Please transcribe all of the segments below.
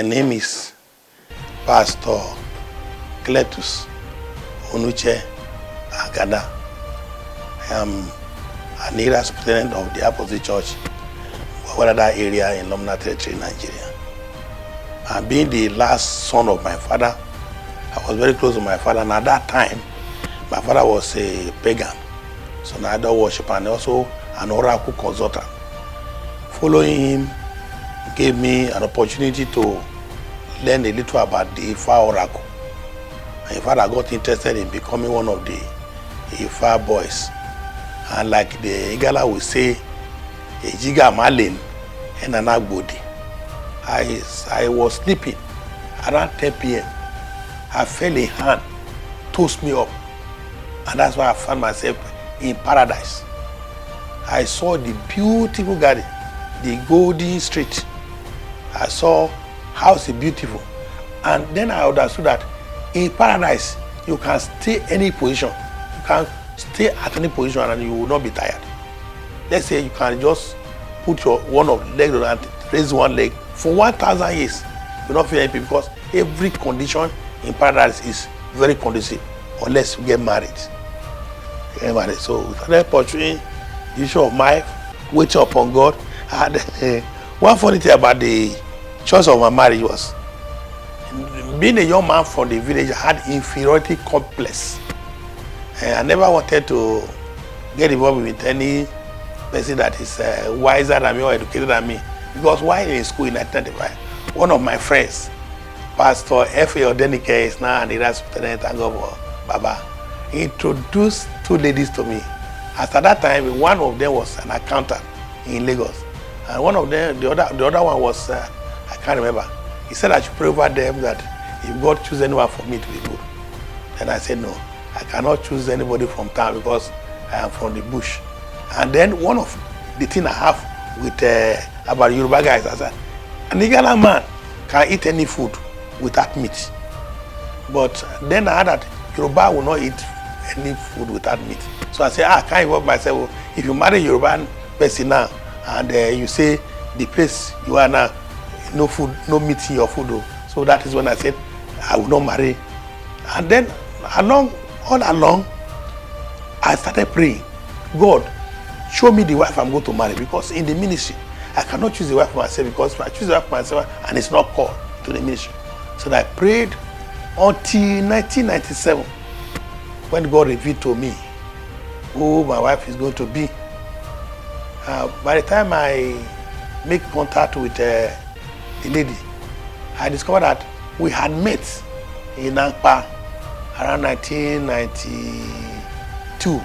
name is Pastor Cletus Onuche Agada. I am an area superintendent of the Apostolic Church, Gwagwalada Area in Lomna Territory, Nigeria. And being the last son of my father, I was very close to my father, and at that time, my father was a pagan, so an idol worshiper and also an oracle consultant. Following him gave me an opportunity to learn a little about the Ifa oracle. And in fact, I got interested in becoming one of the Ifa boys. And like the Igala will say, Ejiga Malin and an Agbodi. I was sleeping around 10 p.m. I felt a hand toast me up. And that's why I found myself in paradise. I saw the beautiful garden, the golden street. I saw how it's beautiful. And then I understood that in paradise, you can stay any position. You can stay at any position and you will not be tired. Let's say you can just put your one of leg and raise one leg for 1,000 years. You will not feel any pain because every condition in paradise is very conducive unless you get married. So we started pursuing the issue of my waiting upon God. And one funny thing about the choice of my marriage was being a young man from the village, I had inferiority complex. And I never wanted to get involved with any person that is wiser than me or educated than me. Because while in school in 1995, one of my friends, Pastor F.A. Odenike, is now an area superintendent, thank God for Baba, introduced two ladies to me. After that time, one of them was an accountant in Lagos. And one of them, the other one was, I can't remember. He said I should pray over them that if God chooses anyone for me to be good. Then I said, no, I cannot choose anybody from town because I am from the bush. And then one of the things I have with about Yoruba guys, I said, an Igala man can eat any food without meat. But then I heard that Yoruba will not eat any food without meat. So I said, I can't involve myself. If you marry a Yoruba person now, and you say the place you are now, no food, no meat in your food. So that is when I said, I will not marry. And then all along, I started praying, God, show me the wife I'm going to marry, because in the ministry, I cannot choose the wife for myself, because if I choose the wife for myself and it's not called to the ministry. So I prayed until 1997, when God revealed to me who my wife is going to be. By the time I make contact with the lady, I discovered that we had met in Nangpa around 1992. We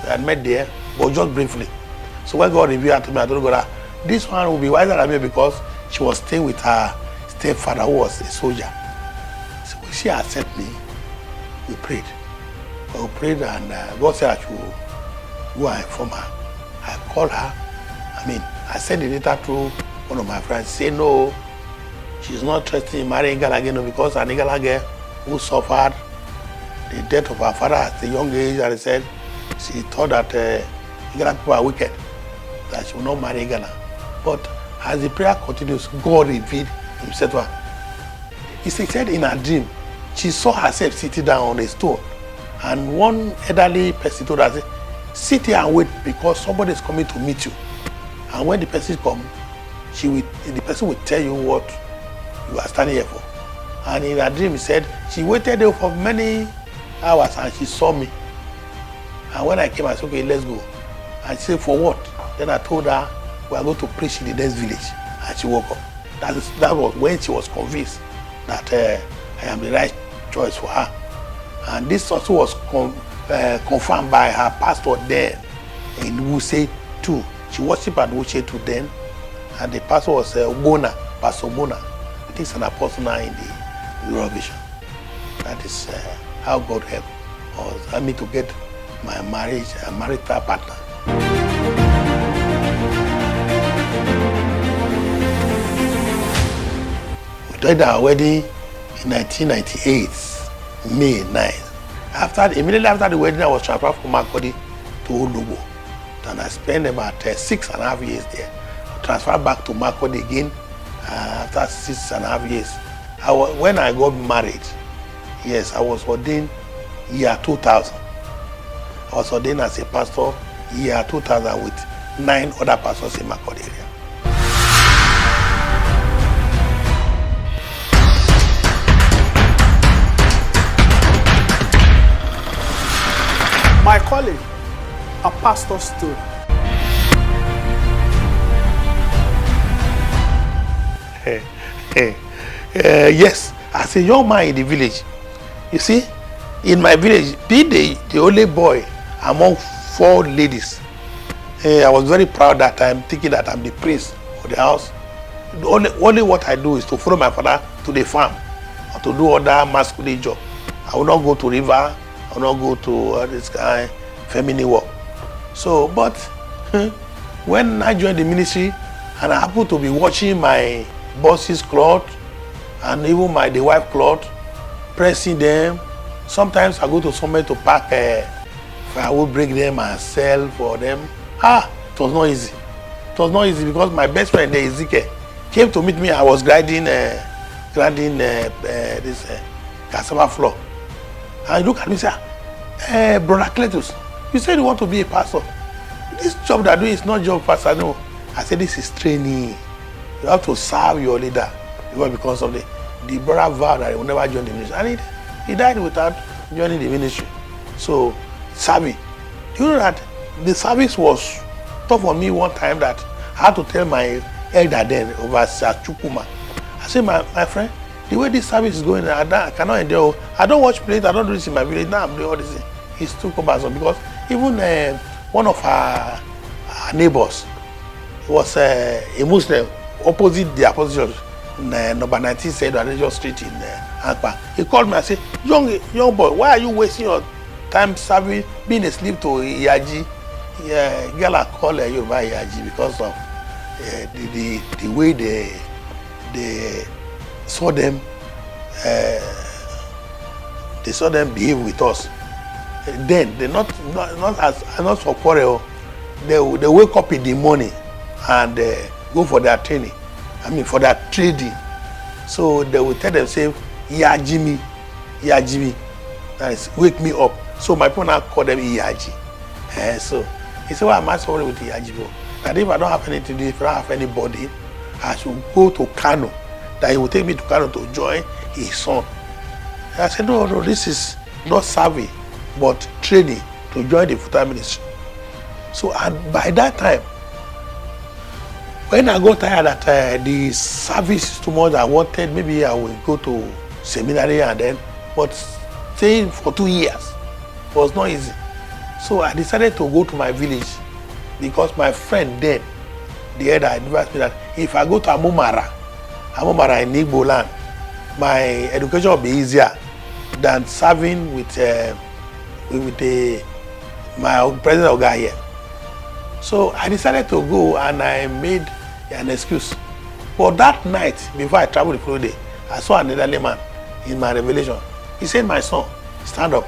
had met there, but just briefly. So when God revealed to me, I told God that this one will be wiser than me because she was staying with her stepfather who was a soldier. So when she accepted me, we prayed. We prayed and God said I should go and inform her. I called her. I sent a letter through one of my friends. Say no, she's not interested in marrying Igala again because an Igala girl who suffered the death of her father at a young age, and said she thought that Igala people are wicked, that she will not marry Igala. But as the prayer continues, God revealed himself to her. He said in her dream, she saw herself sitting down on a stone, and one elderly person told her, sit here and wait because somebody is coming to meet you. And when the person comes, the person will tell you what you are standing here for. And in her dream, he said, she waited there for many hours and she saw me. And when I came, I said, okay, let's go. And she said, for what? Then I told her, we are going to preach in the next village. And she woke up. That was when she was convinced that I am the right choice for her. And this also was confirmed by her pastor then in Wuse 2. She worshipped at Wuse 2 then, and the pastor was Ogona, Pastor Ogona. I think it's an apostle now in the Eurovision. That is how God helped me to get my marital partner. We did our wedding in 1998, May 9th. Immediately after the wedding, I was transferred from Makodi to Olugbo. And I spent about 6.5 years there. I transferred back to Makodi again, after 6.5 years. When I got married, yes, I was ordained year 2000. I was ordained as a pastor year 2000 with 9 other pastors in Makurdi area. My calling, a pastor's story. Yes, as a young man in the village, you see, in my village, being the only boy among 4 ladies, I was very proud that time, thinking that I'm the prince of the house. Only what I do is to follow my father to the farm or to do other masculine job. I will not go to river, I will not go to this kind of feminine work. So, but when I joined the ministry and I happened to be watching my boss's cloth and even the wife cloth, pressing them, sometimes I go to somewhere to pack I will break them and sell for them. It was not easy. It was not easy because my best friend there, Ezekiel, came to meet me. I was grinding this cassava flour. And he looked at me and said, Brother Cletus, you said you want to be a pastor. This job that I do is not job pastor, no. I said, this is training. You have to serve your leader. Because of the brother vowed that he will never join the ministry. And he died without joining the ministry. So, serving. Do you know that the service was tough on me one time that I had to tell my elder then over Chukuma. I said, my friend, the way this service is going, I cannot endure. I don't watch plays, I don't do this in my village. Now I'm doing all this thing. He's too cumbersome because even one of our neighbors was a Muslim opposite the opposition. Number 19 said Religious Street in Akpa. He called me and said, young boy, why are you wasting your time serving, being a slave to Iyaji? Girl, I call Yoruba Iyaji because of the way they saw them behave with us. Then they not for quarrel. They wake up in the morning and go for their training. For their trading. So they will tell themselves, Iyajimi. That is, wake me up. So my people now call them Iyaji. So he said, why am I suffering with Iyaji? That if I don't have anything to do, if I don't have anybody, I should go to Kano. That he will take me to Kano to join his son. And I said, no, this is not serving, but training to join the full-time ministry. So and by that time, when I got tired that the service is too much, I wanted maybe I will go to seminary and then, but staying for 2 years was not easy. So I decided to go to my village because my friend then, the elder, advised me that if I go to Amumara in Igbo land, my education will be easier than serving with my president Oga here. So I decided to go and I made an excuse. But that night, before I traveled the following day, I saw an elderly man in my revelation. He said, my son, stand up,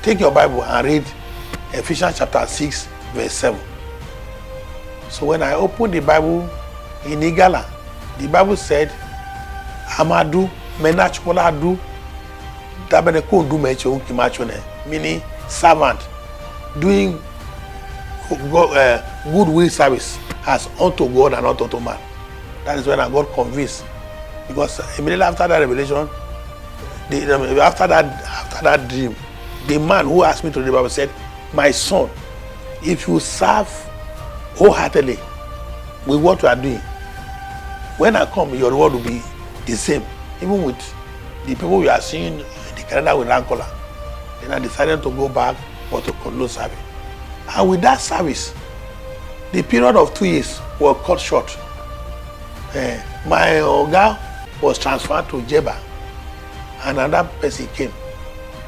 take your Bible and read Ephesians chapter 6, verse 7. So when I opened the Bible in Igala, the Bible said, Amadu, Menachkoladu, Tabenekundu Mecho Kimachone, meaning servant, doing goodwill service as unto God and not unto man. That is when I got convinced. Because immediately after that revelation, after that dream, the man who asked me to read the Bible said, my son, if you serve wholeheartedly with what you are doing, when I come, your reward will be the same. Even with the people you are seeing in the Canada with Rankola. Then I decided to go back but to continue serving. And with that service, the period of 2 years was cut short. My Oga was transferred to Jeba, and another person came.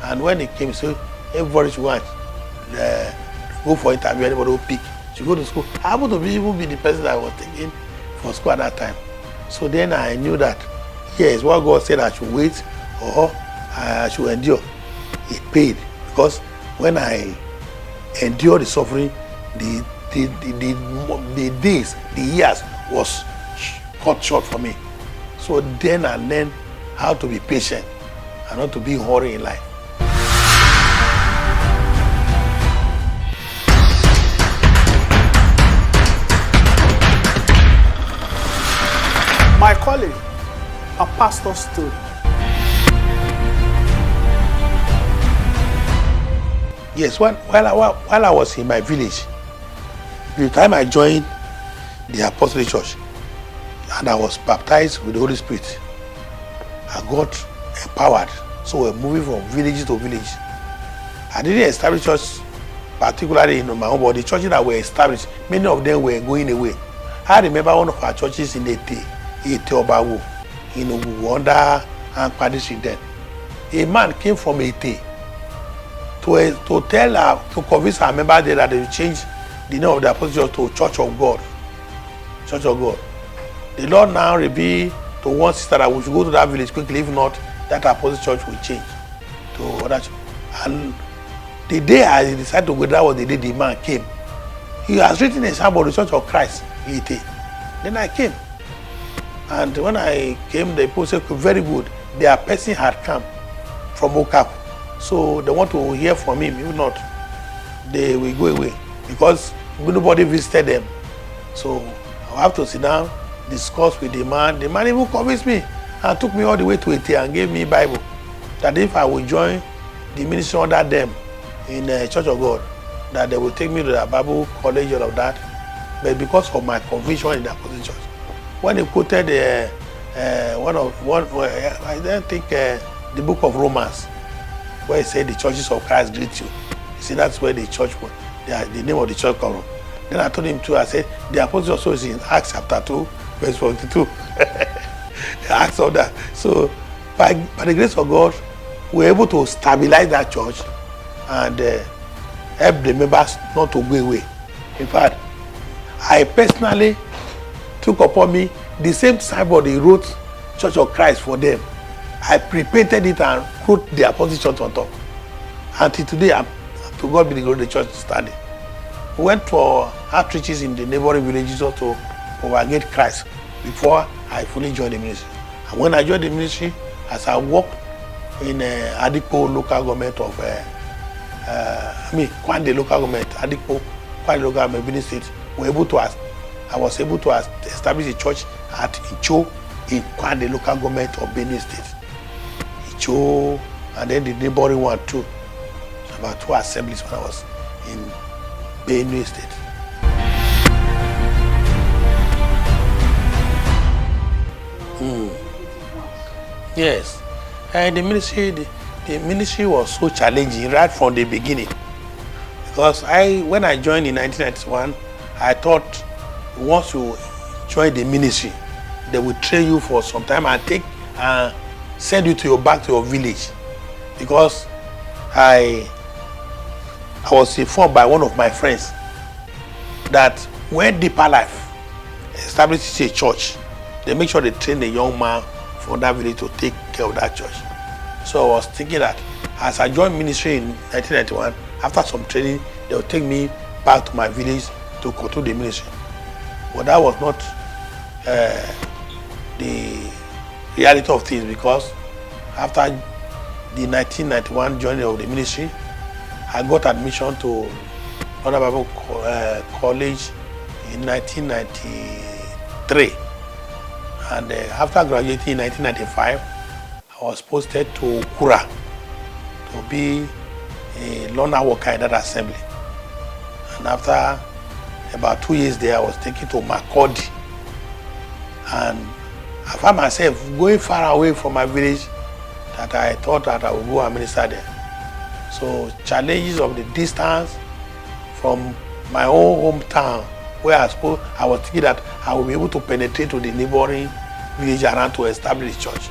And when he came, so everybody should go for interview, anybody will pick. Should go to school. I happened to even be the person that I was taking for school at that time. So then I knew that, yes, what God said I should wait or I should endure. It paid, because when I endure the suffering, the days, the years was cut short for me. So then I learned how to be patient and not to be in a hurry in life. My calling, a pastor's story. Yes, while I was in my village, the time I joined the Apostolic Church and I was baptized with the Holy Spirit, I got empowered. So we're moving from village to village. I didn't establish church particularly in my own, but the churches that were established, many of them were going away. I remember one of our churches in Ete Obawo, in Uganda and Padishri then. A man came from Ete to convince our members there that they would change the name of the Apostolic Church to Church of God. Church of God. The Lord now revealed to one sister that we should go to that village quickly, if not, that Apostolic Church will change to other church. And the day I decided to go, that was the day the man came. He has written a psalm about the Church of Christ, Ete. Then I came. And when I came, the people said, very good. Their person had come from Okapu. So they want to hear from him. If not, they will go away. Because nobody visited them. So I have to sit down, discuss with the man. The man even convinced me and took me all the way to Ete and gave me Bible. That if I would join the ministry under them in Church of God, that they will take me to the Bible college, all of that. But because of my conviction in the Apostolic Church, when he quoted I don't think the book of Romans, where he said the churches of Christ greet you. You see, that's where the church, the name of the church comes from. Then I told him too, I said, the Apostle also is in Acts chapter 2, verse 42. Acts of that. So by the grace of God, we were able to stabilize that church and help the members not to go away. In fact, I personally took upon me the same signboard he wrote Church of Christ for them. I pre-painted it and wrote the Apostolic Church on top. Until today, to God be the glory, the church is standing. We went for outreaches in the neighboring villages to propagate Christ before I fully joined the ministry. And when I joined the ministry, as I worked in Adipo local government of Kwande local government, Adipo, Kwande local government, Benin State, I was able to establish a church at Icho in Kwande local government of Benin State. Icho, and then the neighboring one too. So about 2 assemblies when I was in Benin State. Yes, and the ministry was so challenging right from the beginning, because when I joined in 1991, I thought once you join the ministry, they will train you for some time and send you back to your village, because I was informed by one of my friends that when Deeper Life establishes a church, they make sure they train the young man from that village to take care of that church. So I was thinking that as I joined ministry in 1991, after some training, they would take me back to my village to continue the ministry. But that was not the reality of things, because after the 1991 joining of the ministry, I got admission to Honor Bible College in 1993. And after graduating in 1995, I was posted to Kura to be a learner worker in that assembly. And after about 2 years there, I was taken to Makurdi. And I found myself going far away from my village, that I thought that I would go and minister there. So challenges of the distance from my own hometown, where I was thinking that I would be able to penetrate to the neighboring village around to establish a church.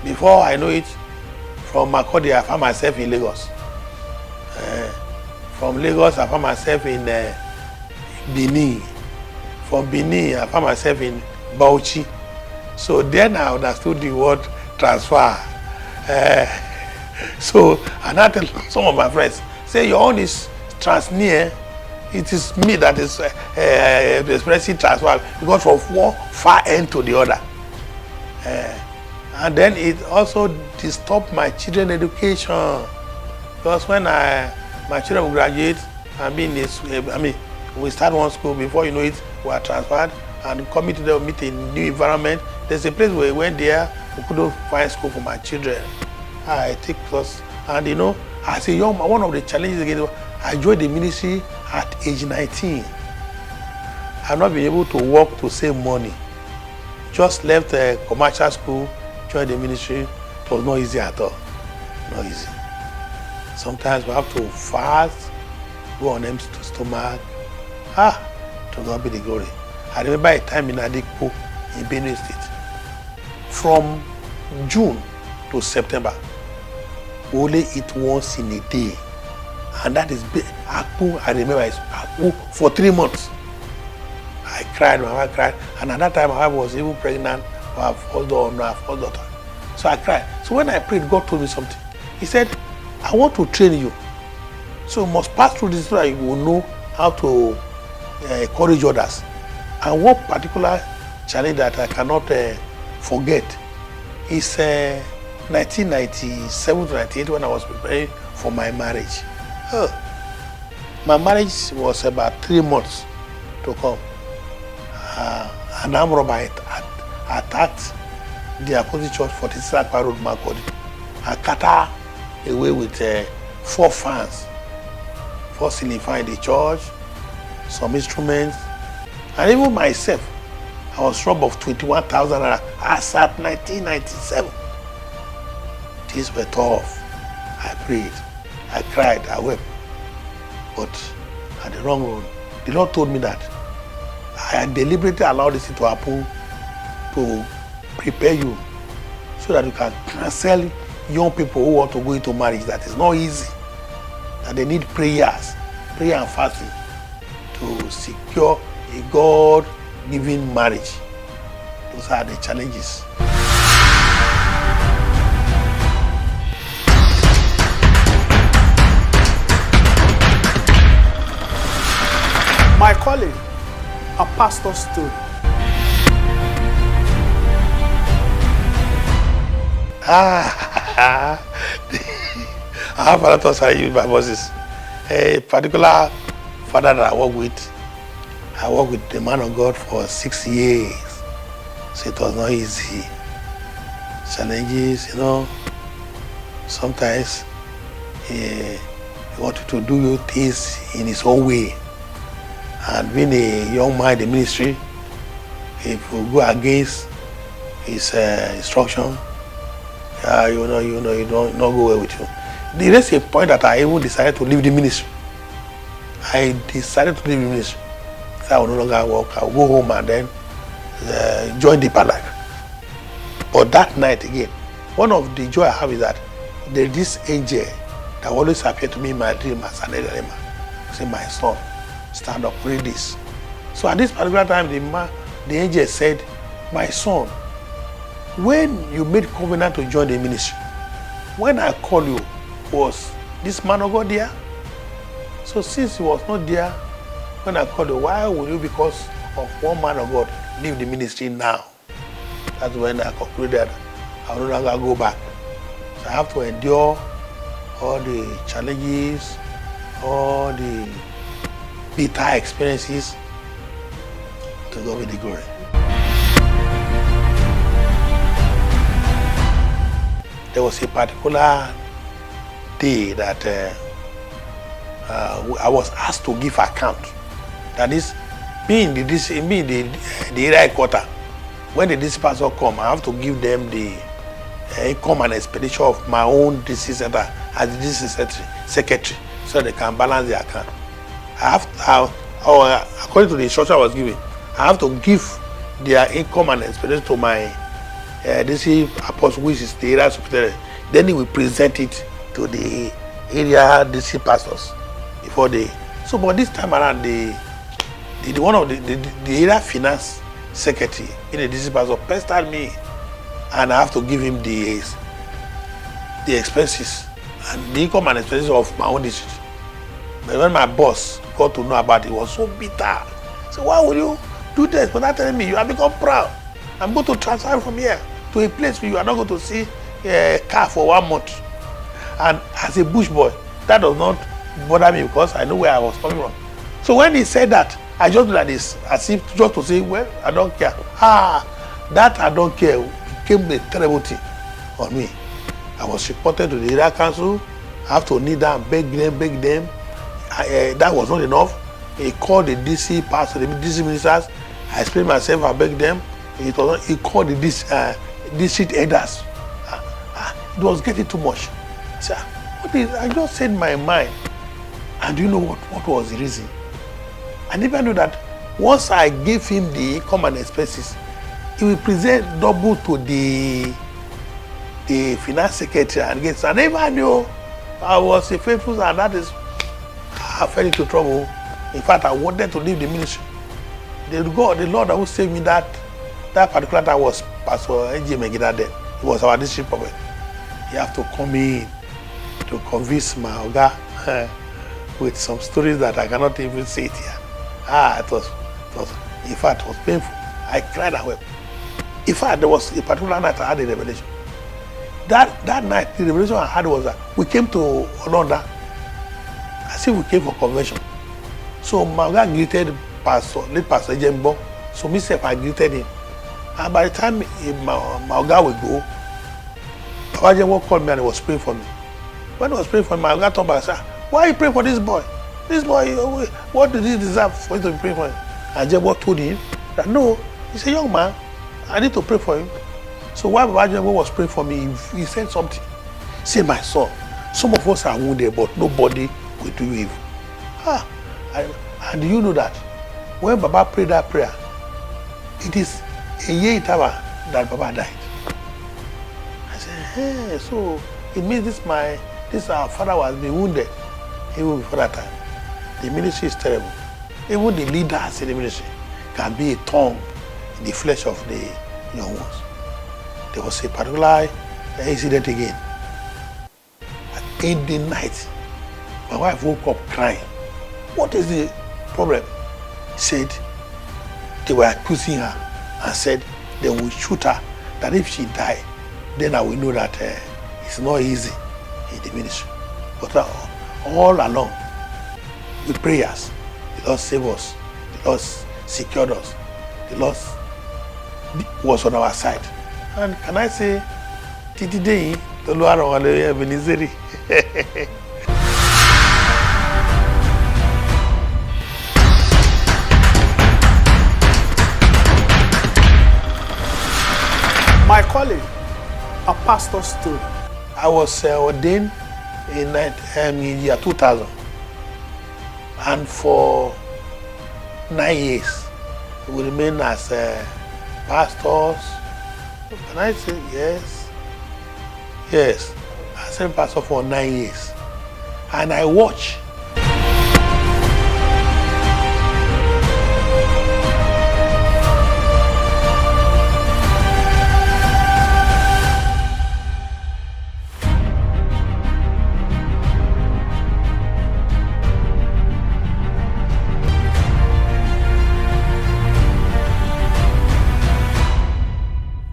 Before I know it, from Makurdi, I found myself in Lagos. From Lagos, I found myself in Benin. From Benin, I found myself in Bauchi. So then I understood the word transfer. So, and I tell some of my friends, say your own is transnear. It is me that is expressing transfer, because from one far end to the other. And then it also disturbed my children's education. Because when my children will graduate and be in this, we start one school, before you know it, we are transferred and coming to meet a new environment. There's a place where we went there, we couldn't find school for my children. I take plus, and you know, as a young man, one of the challenges again, I joined the ministry at age 19. I've not been able to work to save money. Just left a commercial school, joined the ministry. It was not easy at all. Not easy. Sometimes we have to fast, go on empty stomach. To God be the glory. I remember a time in Adikpo in Benue State. From June to September, we only eat once in a day. And that is Akpu, I remember it's Akpu for 3 months. I cried, my wife cried, and at that time my wife was even pregnant for her first daughter. So I cried. So when I prayed, God told me something. He said, I want to train you. So you must pass through this so that you will know how to encourage others. And one particular challenge that I cannot forget is 1997 to 98 when I was preparing for my marriage. My marriage was about 3 months to come. An armed robber attacked the opposite church, 46 Akpa Road, Makodi. I cut away with 4 fans, 4 ceiling fan in the church, some instruments, and even myself. I was robbed of 21,000 as at 1997. Things were tough. I prayed, I cried, I wept. But at the wrong road, the Lord told me that I had deliberately allowed this to happen to prepare you so that you can counsel young people who want to go into marriage. That is not easy. That they need prayers, prayer and fasting to secure a God-given marriage. Those are the challenges. My calling, a pastor's story. I have a lot of I use my bosses. A particular father that I work with the man of God for 6 years. So it was not easy. Challenges, you know. Sometimes he wanted to do things in his own way. And being a young man in the ministry, if you go against his instruction, you don't go well with you. There is a point that I even decided to leave the ministry. I decided to leave the ministry. So I will no longer work. I will go home and then join Deeper Life. But that night again, one of the joy I have is that there is this angel that always appeared to me in my dream as an elder. Say, my son, stand up, read this. So at this particular time, the angel said, my son, when you made covenant to join the ministry, when I called you, was this man of God there? So since he was not there, when I called you, why will you, because of one man of God, leave the ministry now? That's when I concluded I will no longer go back. So I have to endure all the challenges, all the bitter experiences. To God be the glory. There was a particular day that I was asked to give account. That is, being the area headquarter, when the district pastor come, I have to give them the income and expenditure of my own district center as the district secretary, so they can balance the account. According to the instruction I was given, I have to give their income and expenditure to my district apostle, which is the area superintendent. Then he will present it to the area district pastors before they. So, but this time around, the area finance secretary in the district pastor pestered me, and I have to give him the expenses and the income and expenses of my own district. But when my boss got to know about it, he was so bitter. So why would you do this without telling me? You have become proud. I'm going to transfer from here. to a place where you are not going to see a car for 1 month. And as a bush boy, that does not bother me because I know where I was coming from. So when he said that, I just looked at this as if just to say, well, I don't care. That I don't care became a terrible thing on me. I was reported to the area council. I have to kneel down and beg them. That was not enough. He called the DC pastor, the DC ministers. I explained myself, I begged them. He called the district elders. It was getting too much. I said, what is, I just said my mind. And do you know what was the reason? I never knew that once I gave him the income and expenses, he will present double to the finance secretary and against. I never knew I was a faithful, and that is, I fell into trouble. In fact, I wanted to leave the ministry. The Lord who saved me that particular time was Pastor N.J. Megida then. He was our district prophet. He have to come in to convince my Oga with some stories that I cannot even say it here. It was, in fact, it was painful. I cried and wept. In fact, there was a particular night I had a revelation. That night, the revelation I had was that we came to Olonda as if we came for convention. So my Oga greeted late Pastor Jembo. So myself, I greeted him. And by the time my Oga would go, Baba Jembo called me and he was praying for me. When he was praying for me, my Oga told me, I said, why are you praying for this boy? This boy, what did he deserve for you to be praying for him? And Jembo told him that no, he's a young man. I need to pray for him. So while Baba Jembo was praying for me, he said something. He said, my son, some of us are wounded, but nobody will do you evil. And do you know that when Baba prayed that prayer, it is a year later that Baba died. I said, hey, so it means this our father was being wounded even before that time. The ministry is terrible. Even the leaders in the ministry can be a thorn in the flesh of the young ones. There was a particular incident again. In the night, my wife woke up crying. What is the problem? He said they were accusing her and said they will shoot her, that if she died, then I will know that it's not easy in the ministry. But all along, with prayers, the Lord saved us, the Lord secured us, the Lord was on our side. And can I say, today, the Lord has been. My calling, a pastor's story. I was ordained in year 2000, and for 9 years we remained as pastors. Can I say yes? Yes, I was pastor for 9 years, and I watched